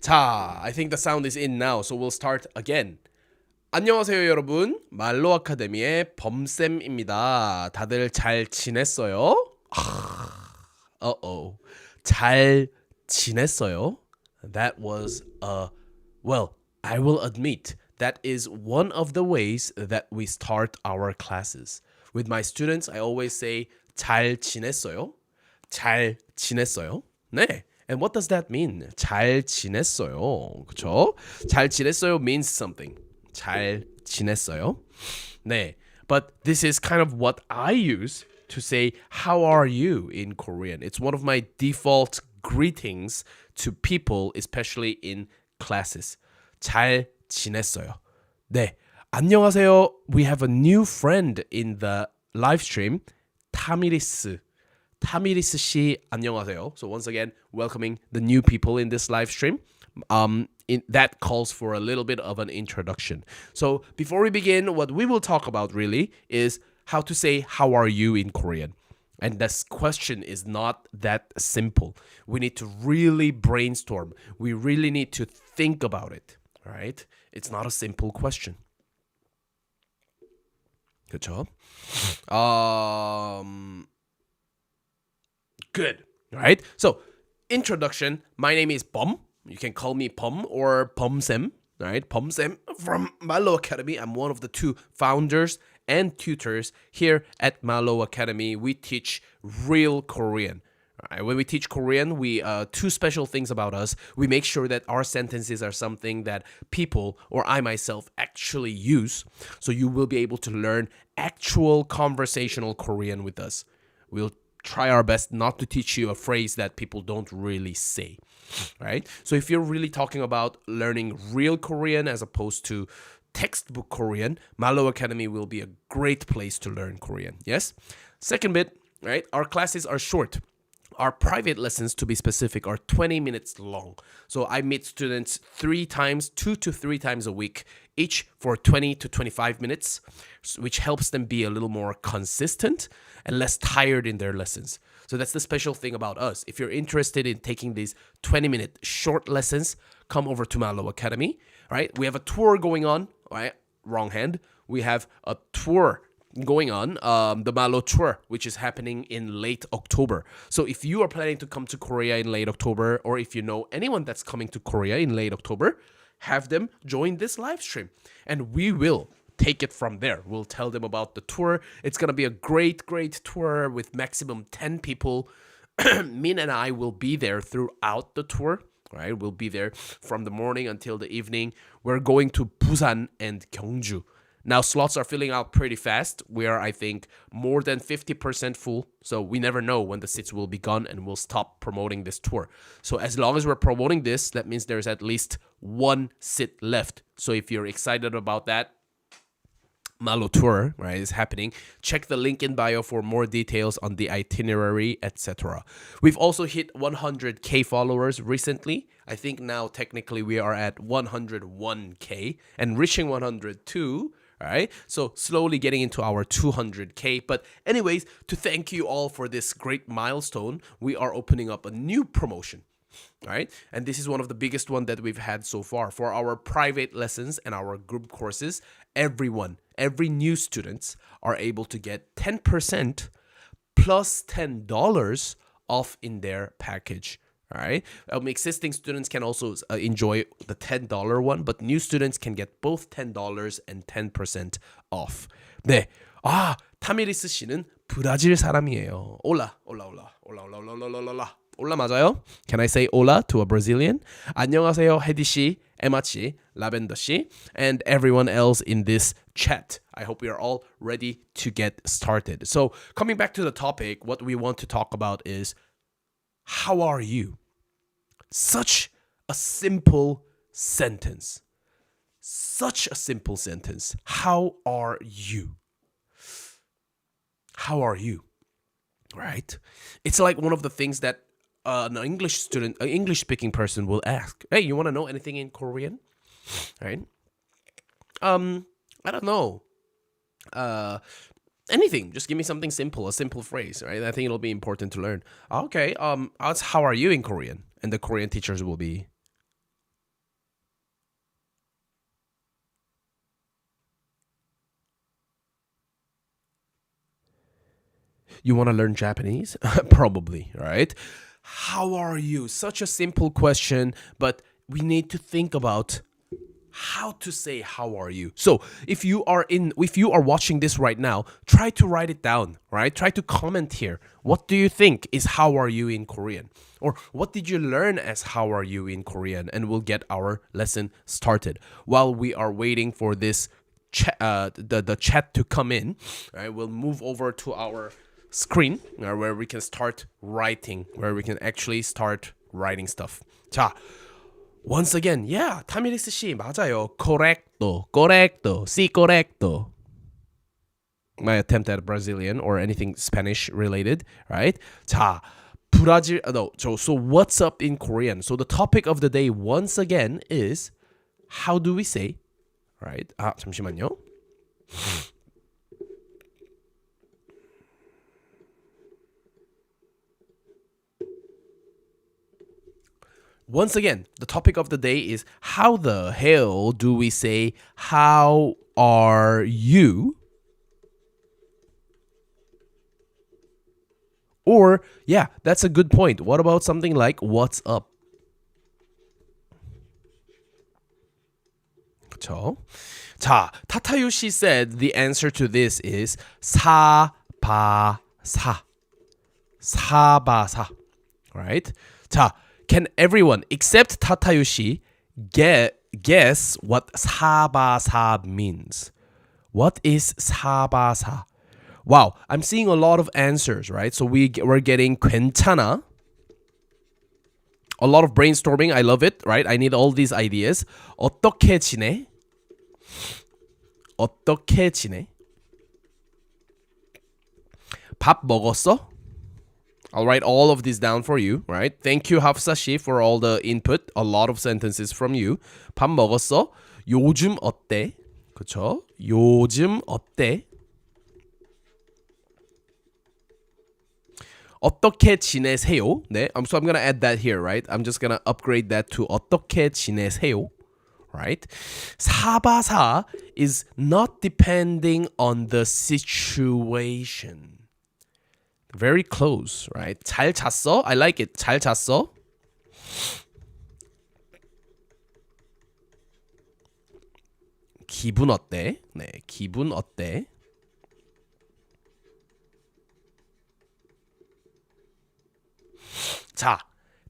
자, I think the sound is in now, so we'll start again. 안녕하세요, 여러분. 말로 아카데미의 범쌤입니다. 다들 잘 지냈어요? Uh-oh. 잘 지냈어요? That was well, I will admit that is one of the ways that we start our classes. With my students, I always say 잘 지냈어요? 잘 지냈어요? 네. And what does that mean? 잘 지냈어요. 그쵸? 잘 지냈어요 means something. 잘 지냈어요? 네. But this is kind of what I use to say how are you in Korean. It's one of my default greetings to people, especially in classes. 잘 지냈어요. 네. 안녕하세요. We have a new friend in the live stream. 타미리스 씨 안녕하세요. So once again, welcoming the new people in this live stream. That calls for a little bit of an introduction. So before we begin, what we will talk about really is how to say how are you in Korean. And this question is not that simple. We need to really brainstorm. We really need to think about it. All right? It's not a simple question. 그렇죠? Good. All right. So, introduction. My name is Beom. You can call me Beom or Beomsem. All right. Beomsem from Mallo Academy. I'm one of the two founders and tutors here at Mallo Academy. We teach real Korean. All right. When we teach Korean, we two special things about us. We make sure that our sentences are something that people or I myself actually use. So you will be able to learn actual conversational Korean with us. We'll try our best not to teach you a phrase that people don't really say, right? So if you're really talking about learning real Korean as opposed to textbook Korean, Mallo Academy will be a great place to learn Korean, yes? Second bit, right? Our classes are short. Our private lessons, to be specific, are 20 minutes long. So I meet students 2 to 3 times a week, each for 20 to 25 minutes, which helps them be a little more consistent and less tired in their lessons. So that's the special thing about us. If you're interested in taking these 20-minute short lessons, come over to Mallo Academy, right? We have a tour going on, right? Wrong hand. We have a tour going on, the Mallo tour, which is happening in late October. So if you are planning to come to Korea in late October, or if you know anyone that's coming to Korea in late October, have them join this live stream. And we will take it from there. We'll tell them about the tour. It's going to be a great tour with maximum 10 people. Min and I will be there throughout the tour. Right? We'll be there from the morning until the evening. We're going to Busan and Gyeongju. Now, slots are filling out pretty fast. We are, I think, more than 50% full. So we never know when the seats will be gone and we'll stop promoting this tour. So as long as we're promoting this, that means there's at least 1 seat left. So if you're excited about that, Mallo tour, right, is happening. Check the link in bio for more details on the itinerary, etc. We've also hit 100K followers recently. I think now technically we are at 101K and reaching 102. All right, so slowly getting into our 200K. But anyways, to thank you all for this great milestone, we are opening up a new promotion. All right, and this is one of the biggest one that we've had so far. For our private lessons and our group courses, every new students are able to get 10% plus $10 off in their package. All right. Existing students can also enjoy the $10 one, but new students can get both $10 and 10% off. 네. 타미리스 씨는 브라질 사람이에요. 올라 맞아요? Can I say hola to a Brazilian? 안녕하세요, 헤디 씨, 에마 씨, 라벤더 씨, and everyone else in this chat. I hope we are all ready to get started. So, coming back to the topic, what we want to talk about is how are you? Such a simple sentence. Such a simple sentence. How are you? How are you? Right? It's like one of the things that an English student, an English speaking person will ask. Hey, you want to know anything in Korean? Right? I don't know. Anything. Just give me something simple, a simple phrase, right? I think it'll be important to learn. Okay. How are you in Korean? And the Korean teachers will be, You want to learn Japanese? Probably, right? How are you? Such a simple question, but we need to think about how to say how are you. So if you are watching this right now, try to write it down, right? Try to comment here. What do you think is how are you in Korean? Or what did you learn as how are you in Korean? And we'll get our lesson started. While we are waiting for this the chat to come in, right? We'll move over to our screen where we can start writing, where we can actually start writing stuff. 자, once again, yeah, 타미릭스 씨 맞아요. Correcto, correcto, sí correcto. My attempt at Brazilian or anything Spanish related, right? 자, 브라질. No, so what's up in Korean? So the topic of the day once again is how do we say, right? 잠시만요. Once again, the topic of the day is how the hell do we say how are you? Or, yeah, that's a good point. What about something like what's up? 그쵸? 자, 타타유시 said the answer to this is 사바사. 사바사. Right? 자, can everyone except 타타유시 guess what 사바사 means? What is 사바사? Wow, I'm seeing a lot of answers, right? So we're getting 괜찮아. A lot of brainstorming. I love it, right? I need all these ideas. 어떻게 지내? 어떻게 지내? 밥 먹었어? I'll write all of this down for you, right? Thank you, Hafsa 씨, for all the input. A lot of sentences from you. 밥 먹었어? 요즘 어때? 그쵸? 요즘 어때? 어떻게 지내세요? 네, so I'm gonna add that here, right? I'm just gonna upgrade that to 어떻게 지내세요? Right? 사바사 is not depending on the situation. Very close, right? 잘 잤어? I like it. 잘 잤어? 기분 어때? 네, 기분 어때? 자,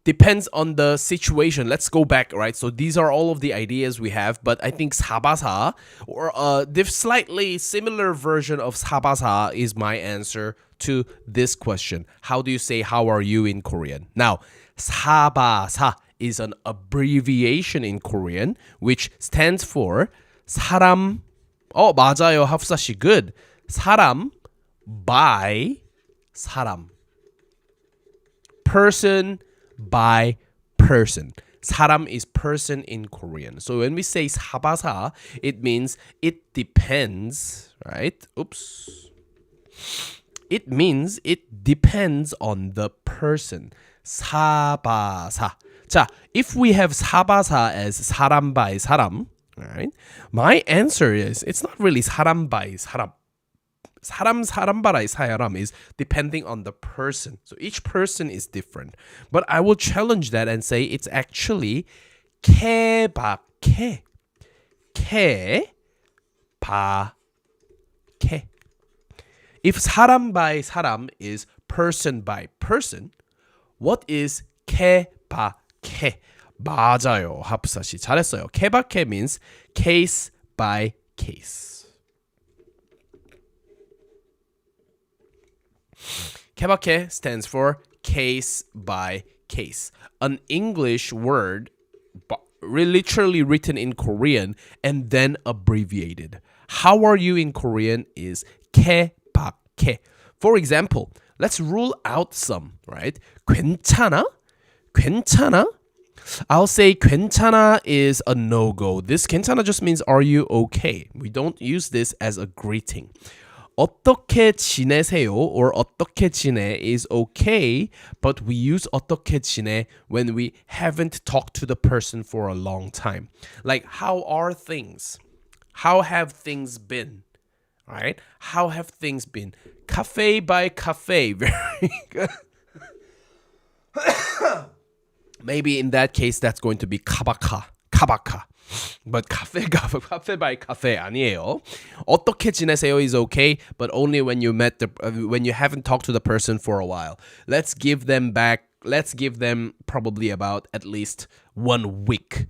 depends on the situation. Let's go back, right? So these are all of the ideas we have, but I think 사바사 or the slightly similar version of 사바사 is my answer to this question. How do you say how are you in Korean? Now, 사바사 is an abbreviation in Korean which stands for 사람. 맞아요. 하프사 씨. Good. 사람 by 사람. Person by person. 사람 is person in Korean. So when we say 사바사, it means it depends, right? Oops. It means it depends on the person. 사바사. 자, if we have 사바사 as 사람 by 사람, right? My answer is it's not really 사람 by 사람. 사람 by 사람 is depending on the person. So each person is different. But I will challenge that and say it's actually 케바케. 케바케. If 사람 by 사람 is person by person, what is 케바케? 맞아요. 하프사 씨 잘했어요. 케바케 means case by case. 케바케 stands for case by case. An English word literally written in Korean and then abbreviated. How are you in Korean is 케바케. For example, let's rule out some, right? 괜찮아? 괜찮아? I'll say 괜찮아 is a no-go. This 괜찮아 just means are you okay? We don't use this as a greeting. 어떻게 지내세요 or 어떻게 지내 is okay, but we use 어떻게 지내 when we haven't talked to the person for a long time. Like, how are things? How have things been? Right? How have things been? Cafe by cafe. Very good. Maybe in that case, that's going to be kabaka. Kabaka. But cafe by cafe 아니에요. 어떻게 지내세요 is okay, but only when when you haven't talked to the person for a while. Let's give them probably about at least 1 week.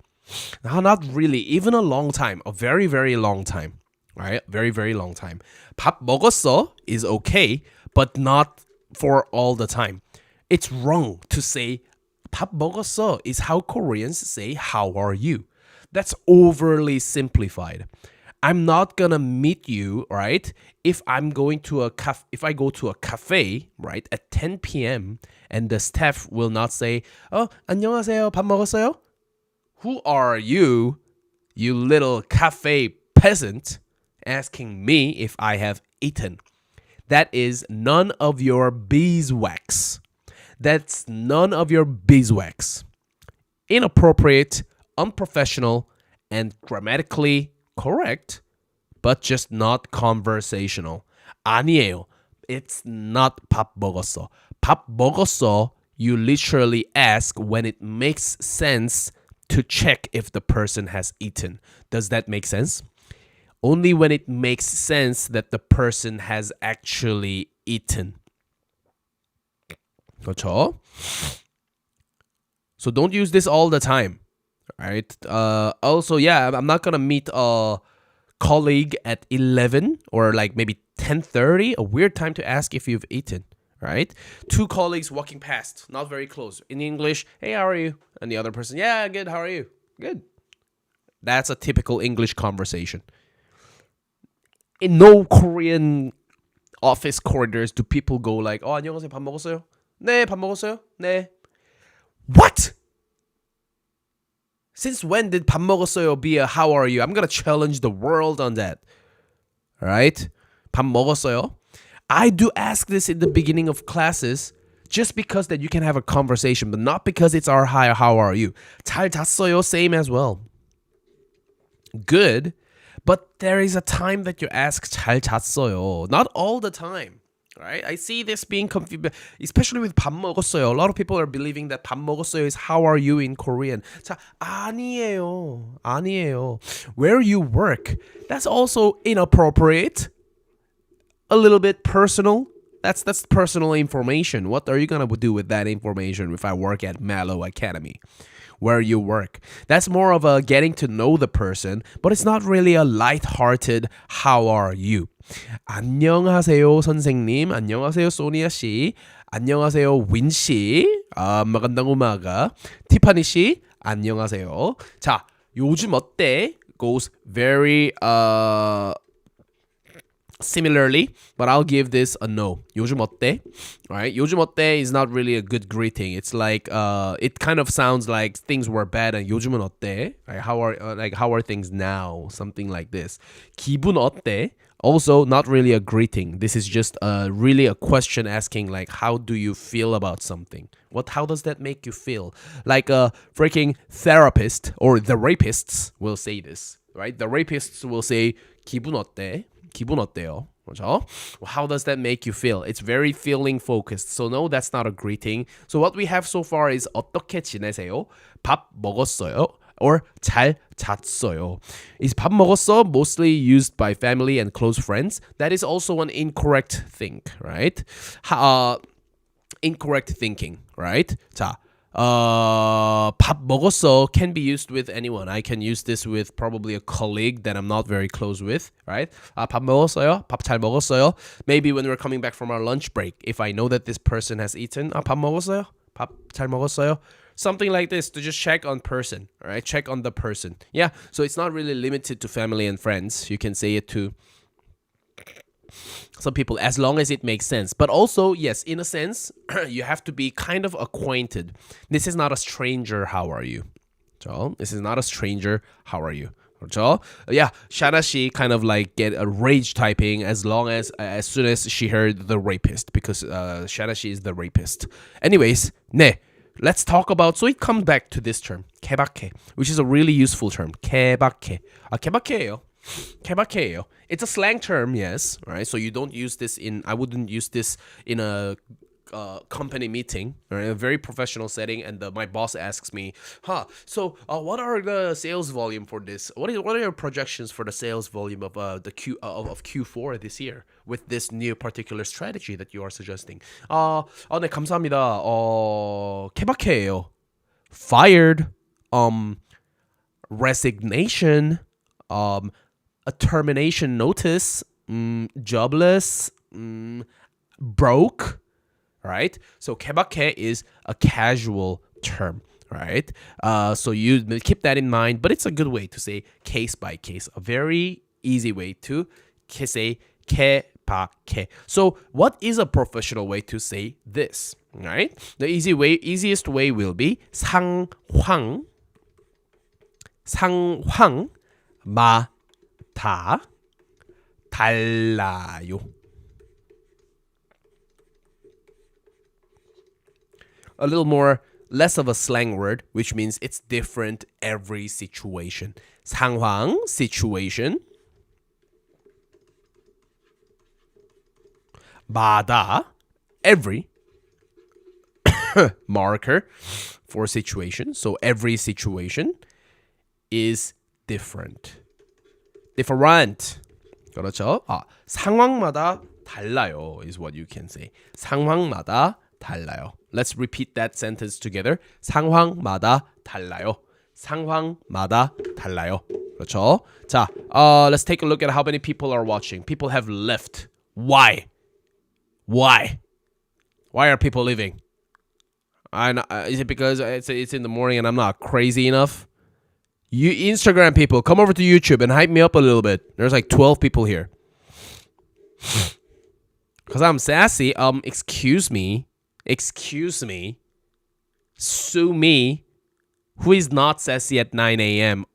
Now, not really, even a long time, a very, very long time. Right? Very, very long time. 밥 먹었어 is okay, but not for all the time. It's wrong to say 밥 먹었어 is how Koreans say how are you. That's overly simplified. I'm not gonna meet you, right? If I go to a cafe, right, at 10 p.m. and the staff will not say, 안녕하세요, 밥 먹었어요? Who are you, you little cafe peasant, asking me if I have eaten? That is none of your beeswax. That's none of your beeswax. Inappropriate, unprofessional, and grammatically correct, but just not conversational. 아니에요. It's not 밥 먹었어. 밥 먹었어, you literally ask when it makes sense to check if the person has eaten. Does that make sense? Only when it makes sense that the person has actually eaten. 그렇죠? So don't use this all the time. Right? Also, yeah, I'm not gonna meet a colleague at 11 or like maybe 10:30. A weird time to ask if you've eaten. Right? 2 colleagues walking past, not very close. In English, hey, how are you? And the other person, yeah, good. How are you? Good. That's a typical English conversation. In no Korean office corridors do people go like, 안녕하세요, 밥 먹었어요? 네, 밥 먹었어요? 네. What? Since when did 밥 먹었어요 be a how are you? I'm gonna challenge the world on that. Alright? 밥 먹었어요? I do ask this in the beginning of classes just because that you can have a conversation, but not because it's our hi, how are you? 잘 잤어요? Same as well. Good. But there is a time that you ask 잘 잤어요. Not all the time. Right? I see this being confused, especially with 밥 먹었어요. A lot of people are believing that 밥 먹었어요 is how are you in Korean. 자, 아니에요. Where you work, that's also inappropriate. A little bit personal. That's personal information. What are you going to do with that information if I work at Mallo Academy? Where you work. That's more of a getting to know the person, but it's not really a light-hearted how are you. 안녕하세요 선생님, 안녕하세요 소니아 씨, 안녕하세요 윈 씨, magandang umaga. 티파니 씨, 안녕하세요. 자, 요즘 어때? Goes very similarly, but I'll give this a no. 요즘 어때? Alright, 요즘 어때 is not really a good greeting. It's like it kind of sounds like things were bad and 요즘은 어때? How are things now? Something like this. 기분 어때? Also, not really a greeting. This is just really a question asking like, how do you feel about something? How does that make you feel? Like a freaking therapist or the rapists will say this, right? The rapists will say, 기분 어때? 기분 어때요? 그렇죠? How does that make you feel? It's very feeling focused. So no, that's not a greeting. So what we have so far is 어떻게 지내세요? 밥 먹었어요? Or 잘 잤어요. Is 밥 먹었어 mostly used by family and close friends? That is also an incorrect thing, right? Incorrect thinking, right? 자, 밥 먹었어 can be used with anyone. I can use this with probably a colleague that I'm not very close with, right? 밥 먹었어요? 밥 잘 먹었어요? Maybe when we're coming back from our lunch break, if I know that this person has eaten, 밥 먹었어요? 밥 잘 먹었어요? Something like this to just check on person, all right? Check on the person. Yeah, so it's not really limited to family and friends. You can say it to some people as long as it makes sense. But also, yes, in a sense, you have to be kind of acquainted. This is not a stranger, how are you? So, this is not a stranger, how are you? So, yeah, Shana she kind of like get a rage typing as soon as she heard the rapist, because Shana she is the rapist. Anyways, 네. Let's talk about, so it comes back to this term, 개박해, which is a really useful term. 개박해. 개박해예요. 케바케예요. It's a slang term, yes. Right. So you don't use this in. I wouldn't use this in a company meeting or in a very professional setting, and my boss asks me, "Huh? So what are the sales volume for this? What are your projections for the sales volume of the of Q4 this year with this new particular strategy that you are suggesting?" 네 감사합니다. 케바케예요. Fired. Resignation. A termination notice, jobless, broke, right? So 케바케 is a casual term, right? So you keep that in mind, but it's a good way to say case by case, a very easy way to say 케바케. So what is a professional way to say this, right? The easiest way will be 상황 다 달라요. A little more, less of a slang word, which means it's different every situation. 상황, situation. 마다, every. Marker for situation. So every situation is different. Different. 그렇죠? 상황마다 달라요 is what you can say. 상황마다 달라요. Let's repeat that sentence together. 상황마다 달라요. 상황마다 달라요. 그렇죠? 자, let's take a look at how many people are watching. People have left. Why? Why are people leaving? Is it because it's in the morning and I'm not crazy enough? You Instagram people, come over to YouTube and hype me up a little bit. There's like 12 people here. Cause I'm sassy. Excuse me. Sue me. Who is not sassy at 9 a.m.?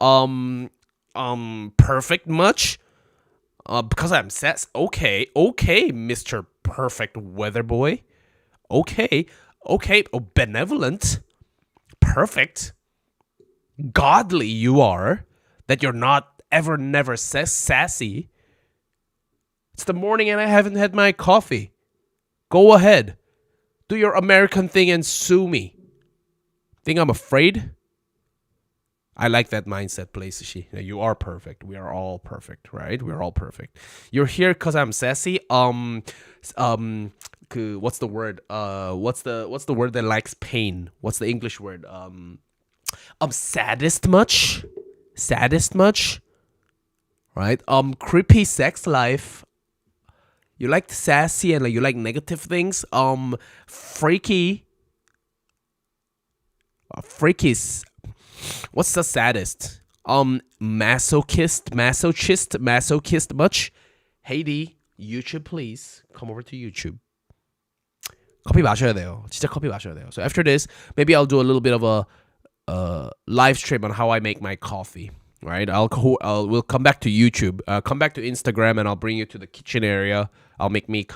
Perfect much? Because I'm sass. Okay, Mr. Perfect Weather Boy. Okay. Oh, benevolent. Perfect. Godly you are, that you're not never sassy. It's the morning and I haven't had my coffee. Go ahead. Do your American thing and sue me. Think I'm afraid? I like that mindset, Placishi. You are perfect. We are all perfect, right? We're all perfect. You're here because I'm sassy. What's the word? What's the word that likes pain? What's the English word? Saddest much, right? Creepy sex life. You like sassy and you like negative things. Freaky. Freaky. What's the saddest? Masochist much. Heidi, YouTube, please come over to YouTube. 커피 마셔야 돼요. 진짜 커피 마셔야 돼요. So after this, maybe I'll do a little bit of a live stream on how I make my coffee. Right? We'll come back to YouTube. Come back to Instagram, and I'll bring you to the kitchen area. I'll make me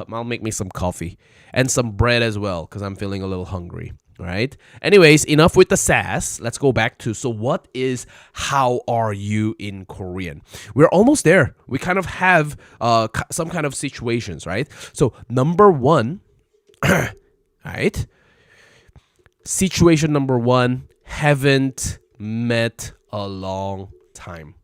some coffee and some bread as well because I'm feeling a little hungry. Right? Anyways, enough with the sass. Let's go back to, so what is how are you in Korean? We're almost there. We kind of have some kind of situations, right? So number one, right? Situation number one, haven't met a long time.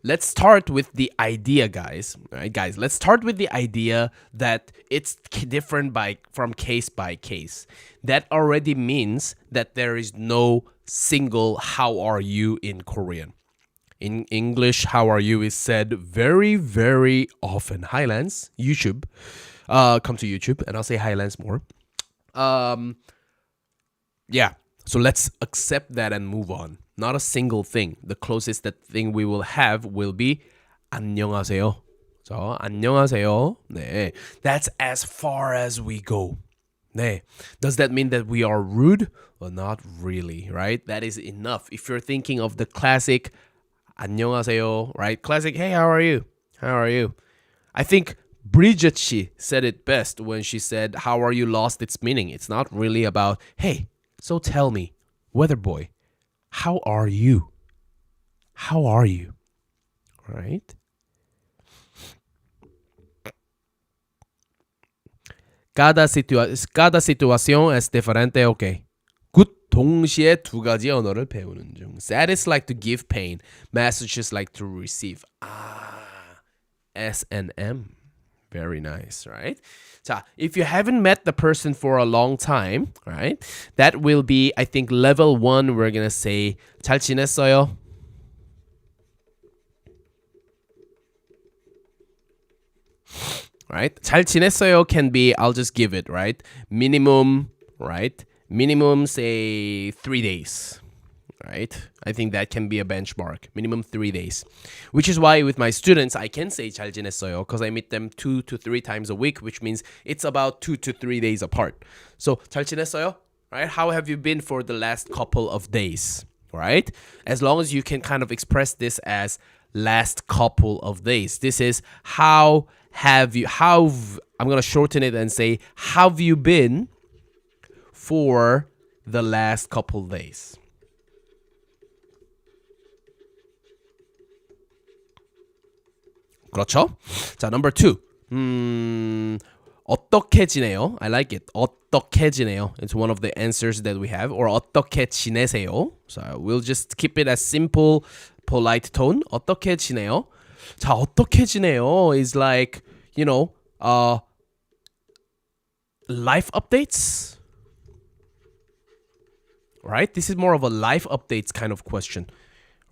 Let's start with the idea, guys. All right, guys, let's start with the idea that it's different from case by case. That already means that there is no single how are you in Korean. In English, how are you is said very, very often. Hi, Lance. YouTube. Come to YouTube, and I'll say hi, Lance, more. Yeah. So let's accept that and move on. Not a single thing. The closest that thing we will have will be 안녕하세요. So 안녕하세요. 네. That's as far as we go. 네. Does that mean that we are rude? Well, not really, right? That is enough. If you're thinking of the classic 안녕하세요, right? Classic, hey, how are you? How are you? I think Bridget she said it best when she said, how are you lost its meaning. It's not really about, hey, so tell me, weather boy, how are you? How are you? Right? cada situación es diferente. Okay. 굿 동시에 두 가지 언어를 배우는 중. Sad is like to give pain. Messages like to receive. S and M. Very nice, right? 자, if you haven't met the person for a long time, right? That will be, I think, level 1. We're gonna say 잘 지냈어요? Right? 잘 지냈어요 can be, I'll just give it, right? Minimum, right? Minimum, say 3 days, right? I think that can be a benchmark. Minimum 3 days. Which is why with my students, I can say 잘 지냈어요 because I meet them 2 to 3 times a week, which means it's about 2 to 3 days apart. So 잘 지냈어요? Right? How have you been for the last couple of days? Right? As long as you can kind of express this as last couple of days. This is how I'm going to shorten it and say how have you been for the last couple days. 그렇죠? 자, number 2. 어떻게 지내요? I like it. 어떻게 지내요? It's one of the answers that we have. Or 어떻게 지내세요? So we'll just keep it as simple, polite tone. 어떻게 지내요? 자, 어떻게 지내요? Is like, life updates. Right? This is more of a life updates kind of question.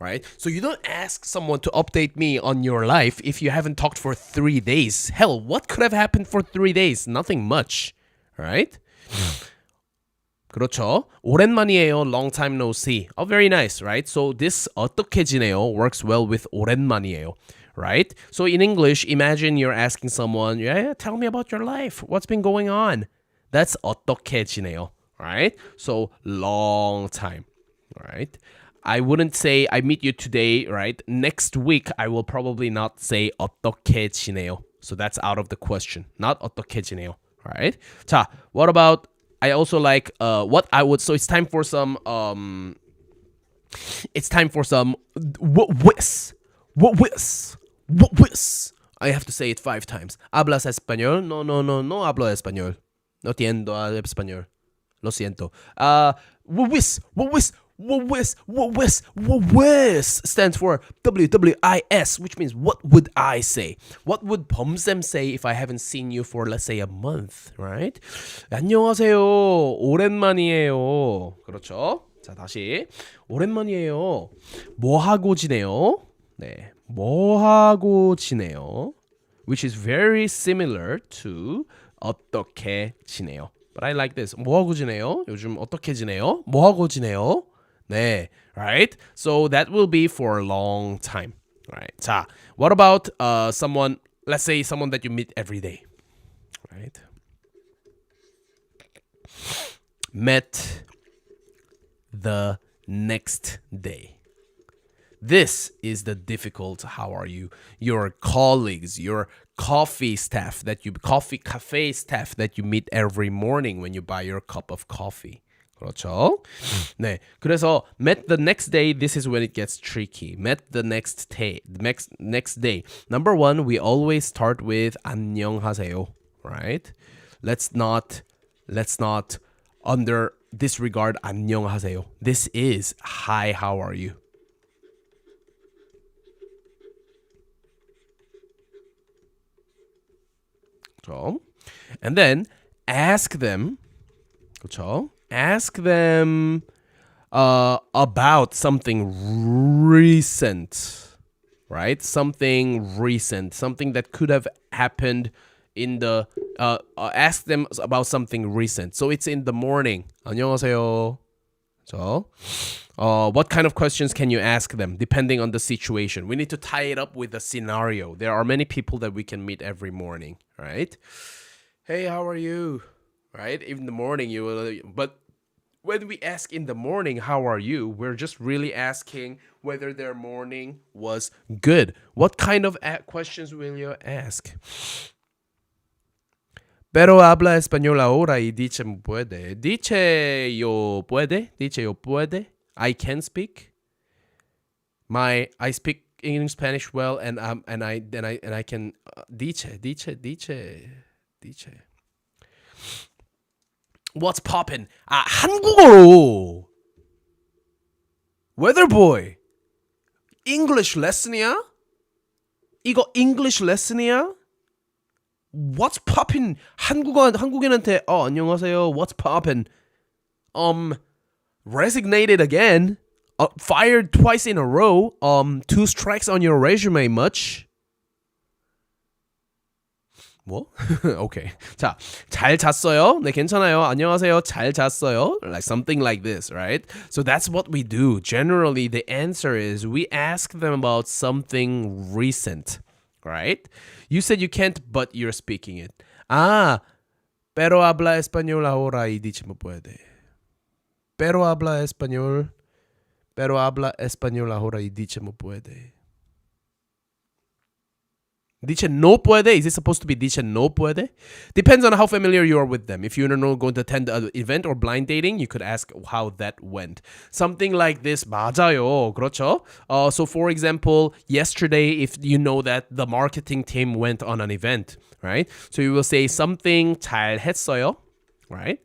Right? So you don't ask someone to update me on your life if you haven't talked for 3 days. Hell, what could have happened for 3 days? Nothing much. Right? 그렇죠. 오랜만이에요. Long time no see. Oh, very nice, right? So this 어떻게 지내요 works well with 오랜만이에요. Right? So in English, imagine you're asking someone, yeah, tell me about your life. What's been going on? That's 어떻게 지내요. Right? So long time. Right? I wouldn't say I meet you today, right? Next week, I will probably not say 어떻게 지내요. So that's out of the question. Not 어떻게 지내요. Right? 자, what about, I also like what I would, so it's time for some what whiz. I have to say it 5 times. ¿Hablas español? No hablo español. No entiendo español. Lo siento. What stands for WWIS, which means what would I say? What would 범쌤 say if I haven't seen you for, let's say, a month, right? 안녕하세요. 오랜만이에요. 그렇죠? 자, 다시. 오랜만이에요. 뭐 하고 지내요? 네. 뭐 하고 지내요? Which is very similar to 어떻게 지내요. But I like this. 뭐 하고 지내요? 요즘 어떻게 지내요? 뭐 하고 지내요? 네, right? So that will be for a long time. Right. 자, what about someone, let's say someone that you meet every day. Right? Met the next day. This is the difficult, how are you? Your colleagues, your coffee cafe staff that you meet every morning when you buy your cup of coffee. 그렇죠? 네. 그래서 met the next day, this is when it gets tricky. Met the next day. Number 1, we always start with 안녕하세요, right? Let's not disregard 안녕하세요. This is hi, how are you? 그렇죠? And then ask them, 그렇죠? Ask them about something recent, right? Something recent, something that could have happened in the. Ask them about something recent. So it's in the morning. 안녕하세요. So, what kind of questions can you ask them depending on the situation? We need to tie it up with a scenario. There are many people that we can meet every morning, right? Hey, how are you? Right? In the morning, you will. But when we ask in the morning, how are you? We're just really asking whether their morning was good. What kind of questions will you ask? Pero habla español ahora y dice puede. Dice yo puede. I can speak. I speak English Spanish well, and I can dice. What's poppin'? 한국어로. Weather boy. English lesson이야? 이거 English lesson이야? What's poppin'? 한국인한테 안녕하세요. What's poppin'? Resignated again. Fired twice in a row. 2 strikes on your resume. Much? 뭐? Okay. 자, 잘 잤어요? 네, 괜찮아요. 안녕하세요. 잘 잤어요? Like something like this, right? So that's what we do. Generally, the answer is we ask them about something recent, right? You said you can't, but you're speaking it. Pero habla español ahora y dice me puede. Pero habla español ahora y dice me puede. Dice no puede? Is it supposed to be dice no puede? Depends on how familiar you are with them. If you're not going to attend an event or blind dating, you could ask how that went. Something like this, 맞아요. 그렇죠? So for example, yesterday, if you know that the marketing team went on an event, right? So you will say something 잘 했어요, right?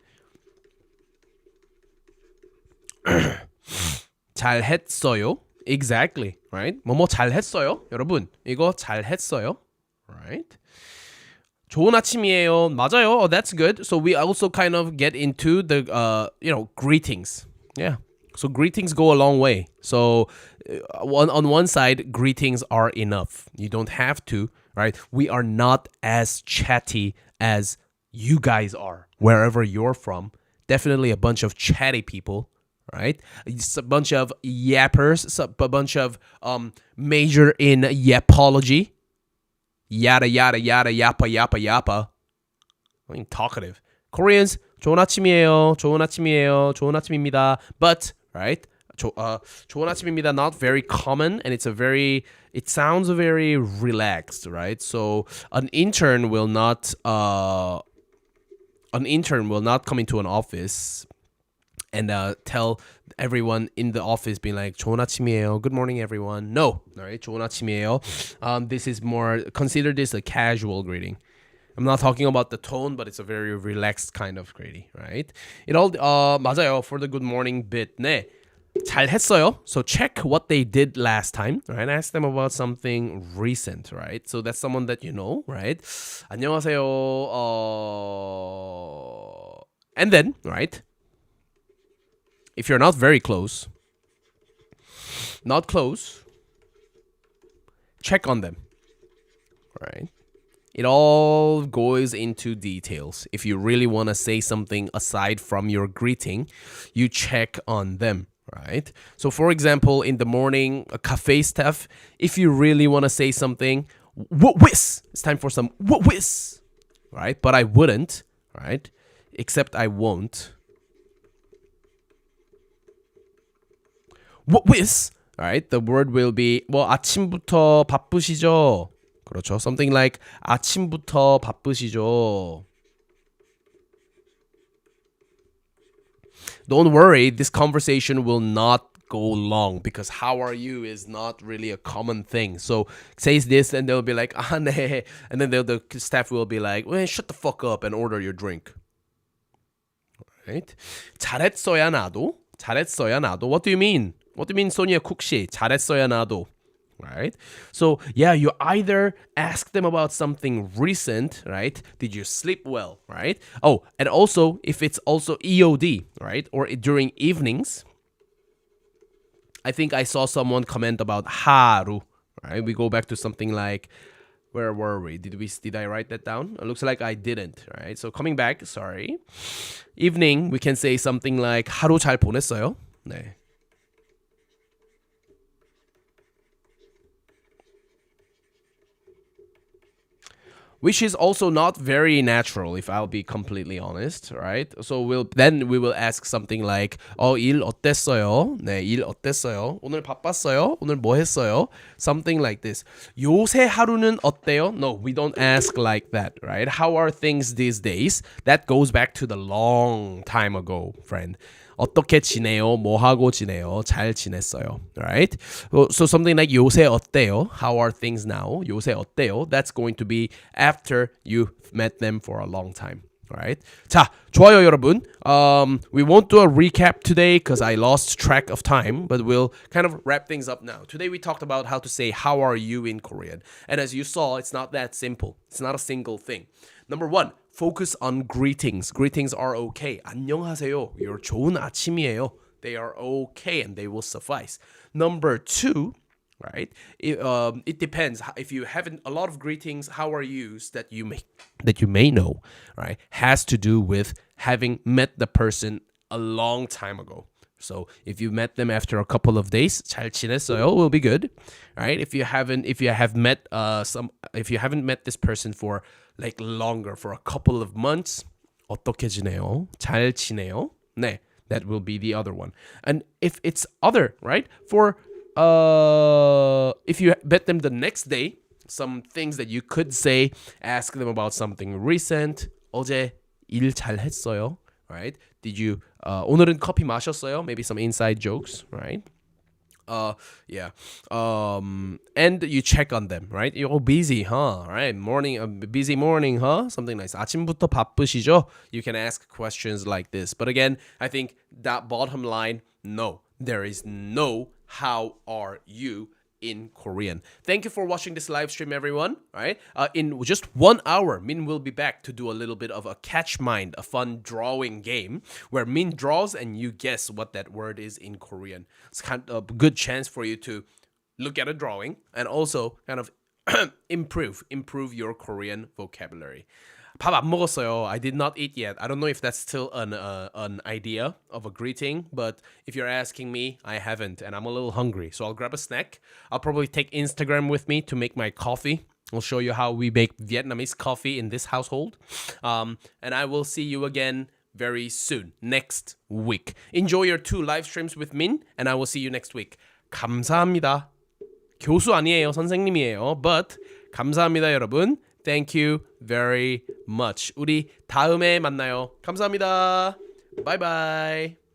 잘 했어요. Exactly, right? 뭐뭐 잘 했어요. 여러분, 이거 잘 했어요. Right? 좋은 아침이에요. 맞아요. Oh, that's good. So we also kind of get into the greetings. Yeah. So greetings go a long way. So on one side, greetings are enough. You don't have to, right? We are not as chatty as you guys are wherever you're from. Definitely a bunch of chatty people, right? It's a bunch of yappers, a bunch of major in yapology. Yada yada yada yappa yappa yappa. I mean, talkative. Koreans 좋은 아침이에요. 좋은 아침이에요. 좋은 아침입니다. But right, 좋은 아침입니다. Not very common, and it sounds very relaxed, right? So an intern will not come into an office and tell everyone in the office being like 좋은 아침이에요. Good morning, everyone. No, all right, 좋은 아침이에요. This is more, consider this a casual greeting. I'm not talking about the tone, but it's a very relaxed kind of greeting, right? It all 맞아요 for the good morning bit. 네, 잘 했어요. So check what they did last time, right? Ask them about something recent, right? So that's someone that you know, right? 안녕하세요. And then, right? If you're not very close, check on them, right? It all goes into details. If you really want to say something aside from your greeting, you check on them, right? So for example, in the morning, a cafe staff, if you really want to say something, whiz, it's time for some whiz, right? But I wouldn't, right? Except I won't. With, right? The word will be 아침부터 바쁘시죠? 그렇죠. Something like 아침부터 바쁘시죠? Don't worry, this conversation will not go long because how are you is not really a common thing. So says this and they'll be like 네. And then the staff will be like, well, shut the fuck up and order your drink. Right? 잘했어야 나도. What do you mean? What do you mean, Sonia Kukshi? 잘했어야 나도. Right? So, yeah, you either ask them about something recent, right? Did you sleep well, right? Oh, and also, if it's also EOD, right? Or during evenings, I think I saw someone comment about 하루, right? We go back to something like, where were we? Did I write that down? It looks like I didn't, right? So coming back, sorry. Evening, we can say something like 하루 잘 보냈어요? 네. Which is also not very natural, if I'll be completely honest, right? So we will ask something like, 일 어땠어요? 네, 일 어땠어요? 오늘 바빴어요? 오늘 뭐 했어요? Something like this. 요새 하루는 어때요? No, we don't ask like that, right? How are things these days? That goes back to the long time ago, friend. 어떻게 지내요? 뭐 하고 지내요? 잘 지냈어요. Alright? So something like 요새 어때요? How are things now? 요새 어때요? That's going to be after you met them for a long time. Alright? 자, 좋아요 여러분. We won't do a recap today because I lost track of time, but we'll kind of wrap things up now. Today we talked about how to say how are you in Korean. And as you saw, it's not that simple. It's not a single thing. Number one, focus on greetings. Greetings are okay. 안녕하세요. Your 좋은 아침이에요. They are okay and they will suffice. Number two, right? It depends. If you haven't a lot of greetings, how are yous that you may know, right? Has to do with having met the person a long time ago. So if you met them after a couple of days, 잘 지냈어요 will be good, right? If you haven't met this person for like longer, for a couple of months, 어떻게 지내요? 잘 지내요? 네, that will be the other one. And if it's other, right? For if you met them the next day, some things that you could say, ask them about something recent. 어제 일 잘했어요, right? Did you 오늘은 커피 마셨어요? Maybe some inside jokes, right? Yeah. And you check on them, right? You're busy, huh? Right? Busy morning, huh? Something nice. 아침부터 바쁘시죠? You can ask questions like this. But again, I think that bottom line, no. There is no how are you in Korean. Thank you for watching this live stream, everyone. All right. In just 1 hour, Min will be back to do a little bit of a catch mind, a fun drawing game where Min draws and you guess what that word is in Korean. It's kind of a good chance for you to look at a drawing and also kind of improve your Korean vocabulary. 밥 안 먹었어요. I did not eat yet. I don't know if that's still an idea of a greeting, but if you're asking me, I haven't, and I'm a little hungry. So I'll grab a snack. I'll probably take Instagram with me to make my coffee. I'll show you how we make Vietnamese coffee in this household. And I will see you again very soon, next week. Enjoy your 2 live streams with Min, and I will see you next week. 감사합니다. 교수 아니에요. 선생님이에요. But 감사합니다, 여러분. Thank you very much. 우리 다음에 만나요. 감사합니다. Bye bye.